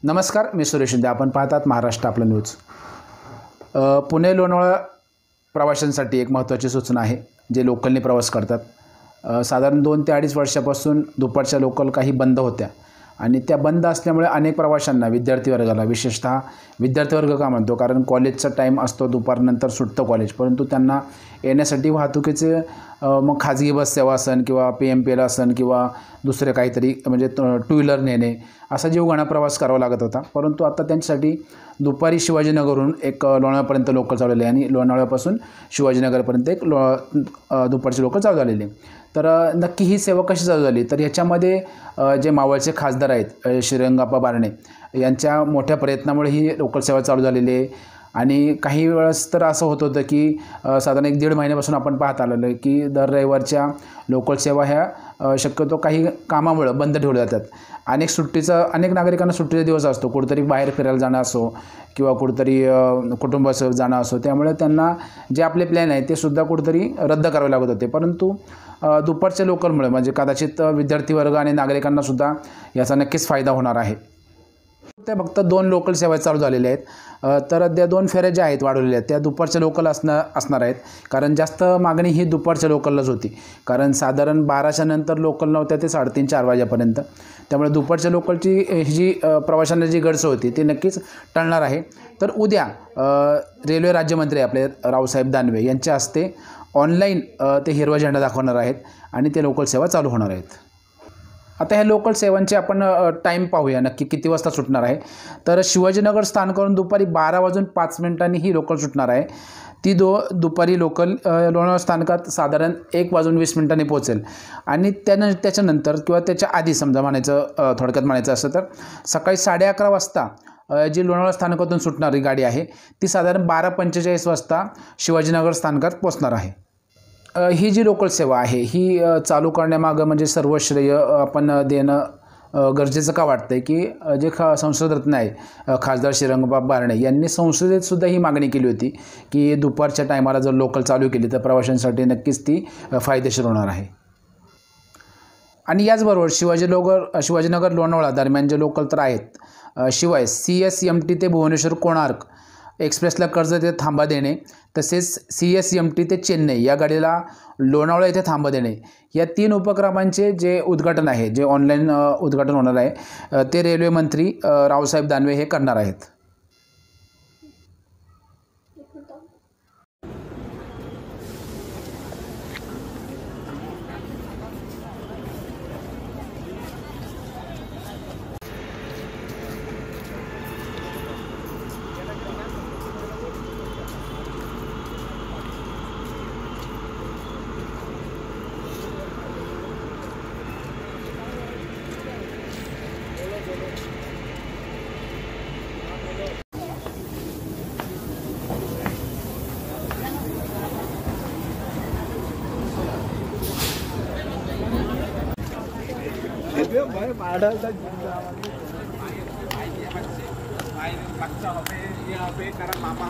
नमस्कार, मी सुरेश शिंदे. आपण पाहतात महाराष्ट्र आपलं न्यूज. पुणे लोणावळा प्रवाशांसाठी एक महत्त्वाची सूचना आहे. जे लोकलने प्रवास करतात, साधारण 2 ते 2.5 वर्षापासून दुपारच्या लोकल काही बंद होत्या आणि त्या बंद असल्यामुळे अनेक प्रवाशांना, विद्यार्थी वर्गाला, विशेषतः विद्यार्थी वर्ग का म्हणतो, कारण कॉलेजचा टाईम असतो, दुपारनंतर सुटतं कॉलेज, परंतु त्यांना येण्यासाठी वाहतुकीचे मग खाजगी बस सेवा असेल किंवा PMPL असेल किंवा दुसरे काहीतरी म्हणजे टू व्हीलर नेणे, असा जीवघेणा प्रवास करावा लागत होता. परंतु आता त्यांच्यासाठी दुपारी शिवाजीनगरहून एक लोणावळ्यापर्यंत लोकल चालवली आहे आणि लोणावळ्यापासून शिवाजीनगरपर्यंत एक दुपारची लोकल चालू झालेली आहे. तर नक्की ही सेवा कशी चालू झाली, तर याच्यामध्ये जे मावळचे खासदार आहेत श्रीरंगाप्पा बारणे यांच्या मोठ्या प्रयत्नामुळे ही लोकल सेवा चालू झालेली आहे. आणि काही वेळेस तर असं होत होतं की साधारण 1-1.5 महिन्यापासून आपण पाहत आलेलं आहे की दर रविवारच्या लोकल सेवा ह्या शक्यतो काही कामामुळं बंद ठेवल्या जातात. अनेक नागरिकांना सुट्टीचा दिवस असतो, कुठेतरी बाहेर फिरायला जाणं असो किंवा कुठेतरी कुटुंबासह जाणं असो, त्यामुळे त्यांना जे आपले प्लॅन आहे ते सुद्धा कुठेतरी रद्द करावे लागत होते. परंतु दुपारच्या लोकलमुळे म्हणजे कदाचित विद्यार्थी वर्ग आणि नागरिकांनासुद्धा याचा नक्कीच फायदा होणार आहे. त्या फक्त 2 लोकल सेवा चालू झालेल्या आहेत. तर त्या 2 फेऱ्या ज्या आहेत वाढवलेल्या आहेत त्या दुपारच्या लोकल असणार आहेत, कारण जास्त मागणी ही दुपारच्या लोकललाच होती. कारण साधारण 12च्या नंतर लोकल नव्हत्या ते 3:30-4 वाजेपर्यंत. त्यामुळे दुपारच्या लोकलची ही जी प्रवाशांना जी गैरसोय होती ती नक्कीच टळणार आहे. तर उद्या रेल्वे राज्यमंत्री आपले रावसाहेब दानवे यांच्या हस्ते ऑनलाईन ते हिरवा झेंडा दाखवणार आहेत आणि ते लोकल सेवा चालू होणार आहेत. आता ह्या लोकल सेवांचे आपण टाईम पाहूया, नक्की किती वाजता सुटणार आहे. तर शिवाजीनगर स्थानकावरून दुपारी 12:05 ही लोकल सुटणार आहे. ती दुपारी लोकल लोणावळा स्थानकात साधारण 1:20 पोहोचेल आणि त्याच्यानंतर किंवा त्याच्या आधी समजा थोडक्यात म्हणायचं असं तर सकाळी 11:30 वाजता जी लोणावळा स्थानकातून सुटणारी गाडी आहे ती साधारण 12:45 वाजता शिवाजीनगर स्थानकात पोहोचणार आहे. ही जी लोकल सेवा आहे ही चालू करण्यामागं म्हणजे सर्व श्रेय आपण देणं गरजेचं का वाटतं आहे की जे संसदरत्न आहे खासदार श्रीरंगाप्पा बारणे यांनी संसदेतसुद्धा ही मागणी केली होती की दुपारच्या टायमाला जर लोकल चालू केली तर प्रवाशांसाठी नक्कीच ती फायदेशीर होणार आहे. आणि याचबरोबर शिवाजीनगर लोणावळा दरम्यान जे लोकल तर आहेत, शिवाय CSMT ते भुवनेश्वर कोणार्क एक्सप्रेसला कर्जत येथे थांबा देणे, तसेच CSMT ते चेन्नई या गाडीला लोणावळा येथे थांबा देणे, या 3 उपक्रमांचे जे उद्घाटन आहे, जे ऑनलाईन उद्घाटन होणार आहे ते रेल्वे मंत्री रावसाहेब दानवे हे करणार आहेत. मामा